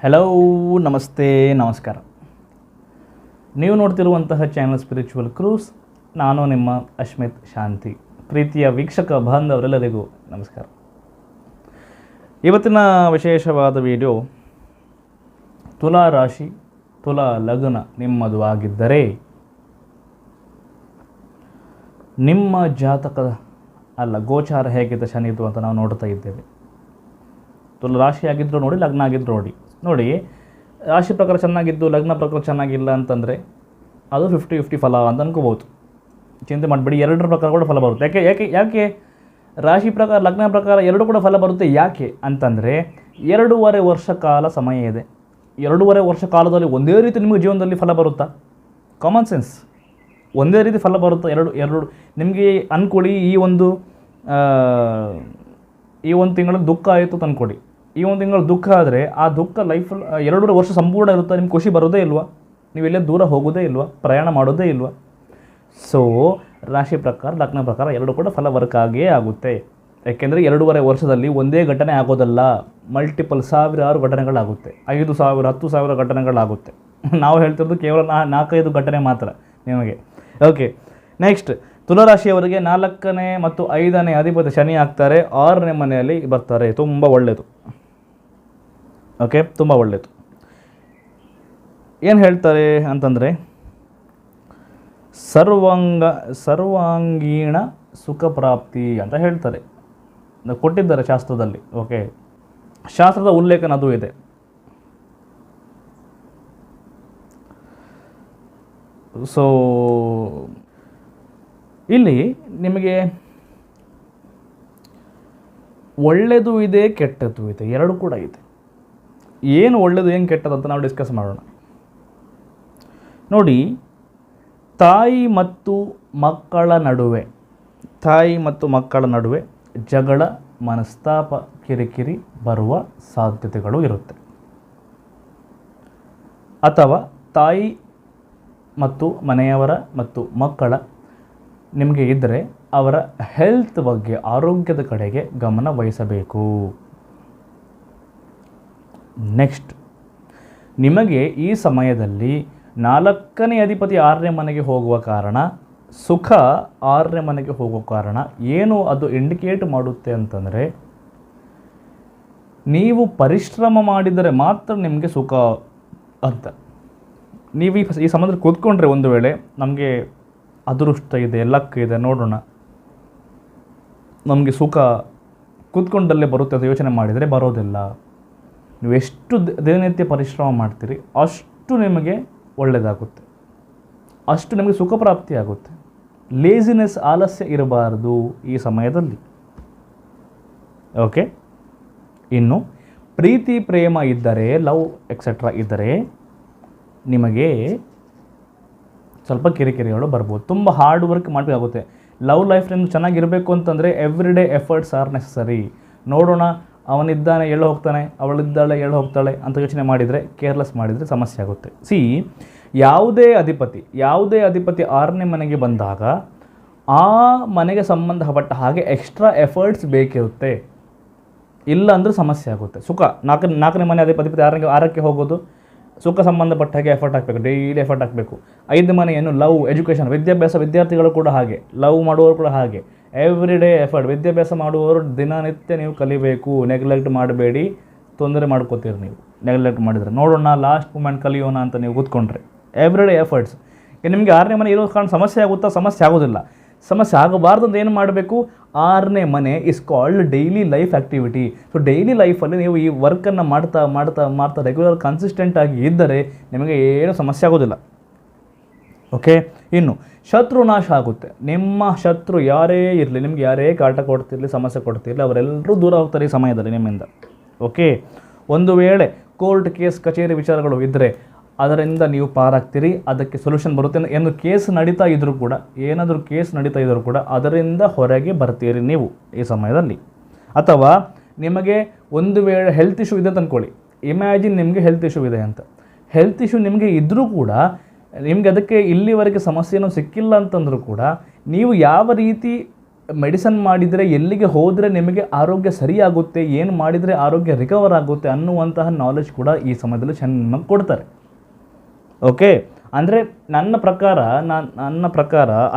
Hello, ನಮಸ್ತೆ, ನಮಸ್ಕಾರ. ನೀವು ನೋಡ್ತಿರುವಂತಹ ಚಾನಲ್ ಸ್ಪಿರಿಚುವಲ್ ಕ್ರೂಸ್. ನಾನು ನಿಮ್ಮ ಅಶ್ಮಿತ್ ಶಾಂತಿ. ಪ್ರೀತಿಯ ವೀಕ್ಷಕ ಬಾಂಧವರೆಲ್ಲರಿಗೂ ನಮಸ್ಕಾರ. ಇವತ್ತಿನ ವಿಶೇಷವಾದ ವಿಡಿಯೋ, ತುಲಾ ರಾಶಿ, ತುಲಾ ಲಗ್ನ ನಿಮ್ಮದು ಆಗಿದ್ದರೆ ನಿಮ್ಮ ಜಾತಕದ ಗೋಚಾರ ಹೇಗಿದೆ ಶನಿದು ಅಂತ ನಾವು ನೋಡ್ತಾ ಇದ್ದೇವೆ. ತುಲಾ ರಾಶಿ ಆಗಿದ್ದರೂ ನೋಡಿ, ಲಗ್ನ ಆಗಿದ್ದರೂ ನೋಡಿ. ರಾಶಿ ಪ್ರಕಾರ ಚೆನ್ನಾಗಿದ್ದು ಲಗ್ನ ಪ್ರಕಾರ ಚೆನ್ನಾಗಿಲ್ಲ ಅಂತಂದರೆ ಅದು 50-50 ಫಲ ಅಂತ ಅನ್ಕೋಬೋದು. ಚಿಂತೆ ಮಾಡಬೇಡಿ, ಎರಡರ ಪ್ರಕಾರ ಕೂಡ ಫಲ ಬರುತ್ತೆ. ಯಾಕೆ ರಾಶಿ ಪ್ರಕಾರ ಲಗ್ನ ಪ್ರಕಾರ ಎರಡು ಕೂಡ ಫಲ ಬರುತ್ತೆ? ಯಾಕೆ ಅಂತಂದರೆ 2.5 ವರ್ಷ ಕಾಲ ಸಮಯ ಇದೆ. 2.5 ವರ್ಷ ಕಾಲದಲ್ಲಿ ಒಂದೇ ರೀತಿ ನಿಮಗೆ ಜೀವನದಲ್ಲಿ ಫಲ ಬರುತ್ತಾ? ಕಾಮನ್ ಸೆನ್ಸ್, ಒಂದೇ ರೀತಿ ಫಲ ಬರುತ್ತಾ? ಎರಡು ನಿಮಗೆ ಅಂದ್ಕೊಳ್ಳಿ, ಈ ಒಂದು ತಿಂಗಳಲ್ಲಿ ದುಃಖ ಆಯಿತು ಅಂತ ಅಂದ್ಕೊಳ್ಳಿ. ಈ ಒಂದು ತಿಂಗಳು ದುಃಖ ಆದರೆ ಆ ದುಃಖ ಲೈಫಲ್ಲಿ 2.5 ವರ್ಷ ಸಂಪೂರ್ಣ ಇರುತ್ತೆ. ನಿಮ್ಗೆ ಖುಷಿ ಬರೋದೇ ಇಲ್ವಾ? ನೀವೆಲ್ಲೇ ದೂರ ಹೋಗೋದೇ ಇಲ್ವಾ? ಪ್ರಯಾಣ ಮಾಡೋದೇ ಇಲ್ವಾ? ಸೊ ರಾಶಿ ಪ್ರಕಾರ ಲಗ್ನ ಪ್ರಕಾರ ಎರಡು ಕೂಡ ಫಲ ವರ್ಕ್ ಆಗೇ ಆಗುತ್ತೆ. ಯಾಕೆಂದರೆ 2.5 ವರ್ಷದಲ್ಲಿ ಒಂದೇ ಘಟನೆ ಆಗೋದಲ್ಲ, ಮಲ್ಟಿಪಲ್ ಸಾವಿರಾರು ಘಟನೆಗಳಾಗುತ್ತೆ. 5,000 10,000 ಘಟನೆಗಳಾಗುತ್ತೆ. ನಾವು ಹೇಳ್ತಿರೋದು ಕೇವಲ 4-5 ಘಟನೆ ಮಾತ್ರ ನಿಮಗೆ. ಓಕೆ, ನೆಕ್ಸ್ಟ್ ತುಲಾರಾಶಿಯವರಿಗೆ 4ನೇ ಮತ್ತು 5ನೇ ಅಧಿಪತಿ ಶನಿ ಆಗ್ತಾರೆ. 6ನೇ ಮನೆಯಲ್ಲಿ ಬರ್ತಾರೆ. ತುಂಬ ಒಳ್ಳೆಯದು. ಓಕೆ, ತುಂಬ ಒಳ್ಳೆಯದು. ಏನು ಹೇಳ್ತಾರೆ ಅಂತಂದರೆ, ಸರ್ವಾಂಗೀಣ ಸುಖ ಪ್ರಾಪ್ತಿ ಅಂತ ಹೇಳ್ತಾರೆ, ಕೊಟ್ಟಿದ್ದಾರೆ ಶಾಸ್ತ್ರದಲ್ಲಿ. ಓಕೆ, ಶಾಸ್ತ್ರದ ಉಲ್ಲೇಖನ ಅದು ಇದೆ. ಸೊ ಇಲ್ಲಿ ನಿಮಗೆ ಒಳ್ಳೆಯದು ಇದೆ, ಕೆಟ್ಟದ್ದು ಇದೆ, ಎರಡು ಕೂಡ ಇದೆ. ಏನು ಒಳ್ಳೆಯದು ಏನು ಕೆಟ್ಟದ್ದು ಅಂತ ನಾವು ಡಿಸ್ಕಸ್ ಮಾಡೋಣ. ನೋಡಿ, ತಾಯಿ ಮತ್ತು ಮಕ್ಕಳ ನಡುವೆ ಜಗಳ, ಮನಸ್ತಾಪ, ಕಿರಿಕಿರಿ ಬರುವ ಸಾಧ್ಯತೆಗಳು ಇರುತ್ತೆ. ಅಥವಾ ತಾಯಿ ಮತ್ತು ಮನೆಯವರ ಮತ್ತು ಮಕ್ಕಳ ನಿಮಗೆ ಇದ್ದರೆ ಅವರ ಹೆಲ್ತ್ ಬಗ್ಗೆ, ಆರೋಗ್ಯದ ಕಡೆಗೆ ಗಮನ ವಹಿಸಬೇಕು. ನೆಕ್ಸ್ಟ್, ನಿಮಗೆ ಈ ಸಮಯದಲ್ಲಿ 4ನೇ ಅಧಿಪತಿ 6ನೇ ಮನೆಗೆ ಹೋಗುವ ಕಾರಣ, ಸುಖ 6ನೇ ಮನೆಗೆ ಹೋಗುವ ಕಾರಣ ಏನು ಅದು ಇಂಡಿಕೇಟ್ ಮಾಡುತ್ತೆ ಅಂತಂದರೆ, ನೀವು ಪರಿಶ್ರಮ ಮಾಡಿದರೆ ಮಾತ್ರ ನಿಮಗೆ ಸುಖ ಅಂತ. ನೀವು ಈ ಸಂಬಂಧದಲ್ಲಿ ಕೂತ್ಕೊಂಡ್ರೆ, ಒಂದು ವೇಳೆ ನಮಗೆ ಅದೃಷ್ಟ ಇದೆ, ಲಕ್ ಇದೆ, ನೋಡೋಣ ನಮಗೆ ಸುಖ ಕೂತ್ಕೊಂಡಲ್ಲೇ ಬರುತ್ತೆ ಅಂತ ಯೋಚನೆ ಮಾಡಿದರೆ ಬರೋದಿಲ್ಲ. ನೀವು ಎಷ್ಟು ದಿನನಿತ್ಯ ಪರಿಶ್ರಮ ಮಾಡ್ತೀರಿ ಅಷ್ಟು ನಿಮಗೆ ಒಳ್ಳೆಯದಾಗುತ್ತೆ, ಅಷ್ಟು ನಿಮಗೆ ಸುಖ ಪ್ರಾಪ್ತಿ ಆಗುತ್ತೆ. ಲೇಜಿನೆಸ್, ಆಲಸ್ಯ ಇರಬಾರ್ದು ಈ ಸಮಯದಲ್ಲಿ. ಓಕೆ, ಇನ್ನು ಪ್ರೀತಿ ಪ್ರೇಮ ಇದ್ದರೆ, ಲವ್ ಎಕ್ಸೆಟ್ರಾ ಇದ್ದರೆ ನಿಮಗೆ ಸ್ವಲ್ಪ ಕಿರಿಕಿರಿಗಳು ಬರ್ಬೋದು. ತುಂಬ ಹಾರ್ಡ್ ವರ್ಕ್ ಮಾಡಬೇಕಾಗುತ್ತೆ. ಲವ್ ಲೈಫ್ ನಿಮ್ಗೆ ಚೆನ್ನಾಗಿರಬೇಕು ಅಂತಂದರೆ every day efforts R necessary. ನೋಡೋಣ, ಅವನಿದ್ದಾನೆ ಎಳ್ಳು ಹೋಗ್ತಾನೆ, ಅವಳಿದ್ದಾಳೆ ಎಳ್ಳು ಹೋಗ್ತಾಳೆ ಅಂತ ಯೋಚನೆ ಮಾಡಿದರೆ, ಕೇರ್ಲೆಸ್ ಮಾಡಿದರೆ ಸಮಸ್ಯೆ ಆಗುತ್ತೆ. ಯಾವುದೇ ಅಧಿಪತಿ 6ನೇ ಮನೆಗೆ ಬಂದಾಗ ಆ ಮನೆಗೆ ಸಂಬಂಧಪಟ್ಟ ಹಾಗೆ ಎಕ್ಸ್ಟ್ರಾ ಎಫರ್ಟ್ಸ್ ಬೇಕಿರುತ್ತೆ. ಇಲ್ಲ ಅಂದರೆ ಸಮಸ್ಯೆ ಆಗುತ್ತೆ. ಸುಖ 4ನೇ ಮನೆ ಅಧಿಪತಿ 6ಕ್ಕೆ ಹೋಗೋದು, ಸುಖ ಸಂಬಂಧಪಟ್ಟ ಹಾಗೆ ಎಫರ್ಟ್ ಹಾಕಬೇಕು, ಡೈಲಿ ಎಫರ್ಟ್ ಹಾಕಬೇಕು. 5ನೇ ಮನೆ ಏನು, ಲವ್, ಎಜುಕೇಷನ್, ವಿದ್ಯಾಭ್ಯಾಸ, ವಿದ್ಯಾರ್ಥಿಗಳು ಕೂಡ ಹಾಗೆ, ಲವ್ ಮಾಡುವವರು ಕೂಡ ಹಾಗೆ, ಎವ್ರಿ ಡೇ ಎಫರ್ಟ್. ವಿದ್ಯಾಭ್ಯಾಸ ಮಾಡುವವರು ದಿನನಿತ್ಯ ನೀವು ಕಲಿಬೇಕು, ನೆಗ್ಲೆಕ್ಟ್ ಮಾಡಬೇಡಿ. ತೊಂದರೆ ಮಾಡ್ಕೋತೀರಿ ನೀವು ನೆಗ್ಲೆಕ್ಟ್ ಮಾಡಿದರೆ. ನೋಡೋಣ, ಲಾಸ್ಟ್ ಮೂಮೆಂಟ್ ಕಲಿಯೋಣ ಅಂತ ನೀವು ಕೂತ್ಕೊಂಡ್ರೆ ಎವ್ರಿ ಡೇ ಎಫರ್ಟ್ಸ್. ನಿಮಗೆ 6ನೇ ಮನೆ ಇರೋ ಕಾರಣ ಸಮಸ್ಯೆ ಆಗುತ್ತಾ? ಸಮಸ್ಯೆ ಆಗೋದಿಲ್ಲ. ಸಮಸ್ಯೆ ಆಗಬಾರ್ದು ಅಂತ ಏನು ಮಾಡಬೇಕು? 6ನೇ ಮನೆ is called daily life activity. So daily ಲೈಫಲ್ಲಿ ನೀವು ಈ ವರ್ಕನ್ನು ಮಾಡ್ತಾ ರೆಗ್ಯುಲರ್ ಕನ್ಸಿಸ್ಟೆಂಟ್ ಆಗಿ ಇದ್ದರೆ ನಿಮಗೆ ಏನೂ ಸಮಸ್ಯೆ ಆಗೋದಿಲ್ಲ. ಓಕೆ, ಇನ್ನು ಶತ್ರು ನಾಶ ಆಗುತ್ತೆ. ನಿಮ್ಮ ಶತ್ರು ಯಾರೇ ಇರಲಿ, ನಿಮ್ಗೆ ಯಾರೇ ಕಾಟ ಕೊಡ್ತಿರಲಿ, ಸಮಸ್ಯೆ ಕೊಡ್ತಿರಲಿ, ಅವರೆಲ್ಲರೂ ದೂರ ಹೋಗ್ತಾರೆ ಈ ಸಮಯದಲ್ಲಿ ನಿಮ್ಮಿಂದ. ಓಕೆ, ಒಂದು ವೇಳೆ ಕೋರ್ಟ್ ಕೇಸ್ ಕಚೇರಿ ವಿಚಾರಗಳು ಇದ್ದರೆ ಅದರಿಂದ ನೀವು ಪಾರಾಗ್ತೀರಿ, ಅದಕ್ಕೆ ಸೊಲ್ಯೂಷನ್ ಬರುತ್ತೆ. ಏನು ಕೇಸ್ ನಡೀತಾ ಇದ್ದರೂ ಕೂಡ, ಏನಾದರೂ ಕೇಸ್ ನಡೀತಾ ಇದ್ದರೂ ಕೂಡ ಅದರಿಂದ ಹೊರಗೆ ಬರ್ತೀರಿ ನೀವು ಈ ಸಮಯದಲ್ಲಿ. ಅಥವಾ ನಿಮಗೆ ಒಂದು ವೇಳೆ ಹೆಲ್ತ್ ಇಶ್ಯೂ ಇದೆ ಅಂತ ಅಂದ್ಕೊಳ್ಳಿ. ಇಮ್ಯಾಜಿನ್ ನಿಮಗೆ ಹೆಲ್ತ್ ಇಶ್ಯೂ ಇದೆ ಅಂತ. ಹೆಲ್ತ್ ಇಶ್ಯೂ ನಿಮಗೆ ಇದ್ದರೂ ಕೂಡ, ನಿಮಗೆ ಅದಕ್ಕೆ ಇಲ್ಲಿವರೆಗೆ ಸಮಸ್ಯೆನೂ ಸಿಕ್ಕಿಲ್ಲ ಅಂತಂದರೂ ಕೂಡ, ನೀವು ಯಾವ ರೀತಿ ಮೆಡಿಸನ್ ಮಾಡಿದರೆ ಎಲ್ಲಿಗೆ ಹೋದರೆ ನಿಮಗೆ ಆರೋಗ್ಯ ಸರಿಯಾಗುತ್ತೆ, ಏನು ಮಾಡಿದರೆ ಆರೋಗ್ಯ ರಿಕವರ್ ಆಗುತ್ತೆ ಅನ್ನುವಂತಹ ನಾಲೆಜ್ ಕೂಡ ಈ ಸಮಯದಲ್ಲಿ ಚೆನ್ನಾಗಿ ಕೊಡ್ತಾರೆ. ಓಕೆ, ಅಂದರೆ ನನ್ನ ಪ್ರಕಾರ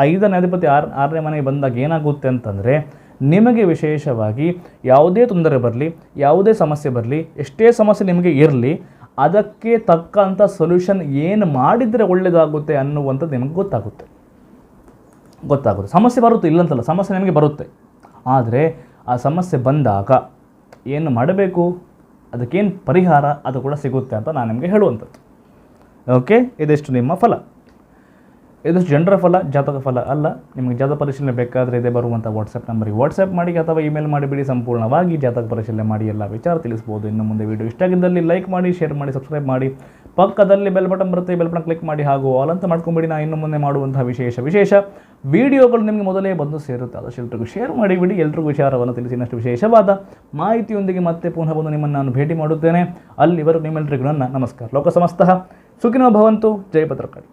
5ನೇ ಅಧಿಪತಿ 6ನೇ ಮನೆಗೆ ಬಂದಾಗ ಏನಾಗುತ್ತೆ ಅಂತಂದರೆ, ನಿಮಗೆ ವಿಶೇಷವಾಗಿ ಯಾವುದೇ ತೊಂದರೆ ಬರಲಿ, ಯಾವುದೇ ಸಮಸ್ಯೆ ಬರಲಿ, ಎಷ್ಟೇ ಸಮಸ್ಯೆ ನಿಮಗೆ ಇರಲಿ, ಅದಕ್ಕೆ ತಕ್ಕಂಥ ಸೊಲ್ಯೂಷನ್ ಏನು ಮಾಡಿದರೆ ಒಳ್ಳೆಯದಾಗುತ್ತೆ ಅನ್ನುವಂಥದ್ದು ನಿಮಗೆ ಗೊತ್ತಾಗುತ್ತೆ. ಸಮಸ್ಯೆ ಬರುತ್ತೆ, ಇಲ್ಲಂತಲ್ಲ, ಸಮಸ್ಯೆ ನಿಮಗೆ ಬರುತ್ತೆ. ಆದರೆ ಆ ಸಮಸ್ಯೆ ಬಂದಾಗ ಏನು ಮಾಡಬೇಕು, ಅದಕ್ಕೇನು ಪರಿಹಾರ, ಅದು ಕೂಡ ಸಿಗುತ್ತೆ ಅಂತ ನಾನು ನಿಮಗೆ ಹೇಳುವಂಥದ್ದು. ಓಕೆ, ಇದಿಷ್ಟು ನಿಮ್ಮ ಫಲ. ಇದಿಷ್ಟು ಜನರ ಫಲ, ಜಾತಕ ಫಲ ಅಲ್ಲ. ನಿಮಗೆ ಜಾತಕ ಪರಿಶೀಲನೆ ಬೇಕಾದರೆ ಇದೆ ಬರುವಂಥ ವಾಟ್ಸಪ್ ನಂಬರಿಗೆ ವಾಟ್ಸಪ್ ಮಾಡಿ ಅಥವಾ ಇಮೇಲ್ ಮಾಡಿಬಿಡಿ. ಸಂಪೂರ್ಣವಾಗಿ ಜಾತಕ ಪರಿಶೀಲನೆ ಮಾಡಿ ಎಲ್ಲ ವಿಚಾರ ತಿಳಿಸ್ಬೋದು. ಇನ್ನು ಮುಂದೆ ವಿಡಿಯೋ ಇಷ್ಟ ಆಗಿದ್ದಲ್ಲಿ ಲೈಕ್ ಮಾಡಿ, ಶೇರ್ ಮಾಡಿ, ಸಬ್ಸ್ಕ್ರೈಬ್ ಮಾಡಿ. ಪಕ್ಕದಲ್ಲಿ ಬೆಲ್ ಬಟನ್ ಬರುತ್ತೆ, ಬೆಲ್ ಬಟನ್ ಕ್ಲಿಕ್ ಮಾಡಿ ಹಾಗೂ ಆಲ್ ಅಂತ ಮಾಡ್ಕೊಂಬಿಡಿ. ನಾನು ಇನ್ನು ಮುಂದೆ ಮಾಡುವಂತಹ ವಿಶೇಷ ವೀಡಿಯೋಗಳು ನಿಮಗೆ ಮೊದಲೇ ಬಂದು ಸೇರುತ್ತೆ. ಆದಷ್ಟು ಎಲ್ರಿಗೂ ಶೇರ್ ಮಾಡಿಬಿಡಿ. ಎಲ್ರಿಗೂ ವಿಚಾರವನ್ನು ತಿಳಿಸಿ ಇನ್ನಷ್ಟು ವಿಶೇಷವಾದ ಮಾಹಿತಿಯೊಂದಿಗೆ ಮತ್ತೆ ಪುನಃ ಬಂದು ನಿಮ್ಮನ್ನು ನಾನು ಭೇಟಿ ಮಾಡುತ್ತೇನೆ. ಅಲ್ಲಿವರೆಗೂ ನಿಮ್ಮೆಲ್ಲರಿಗೂ ನನ್ನ ನಮಸ್ಕಾರ. ಲೋಕ ಸಮಸ್ತಃ ಸುಖಿನೋ ಭವಂತು. ಜೈ ಭದ್ರಕಾಳಿ.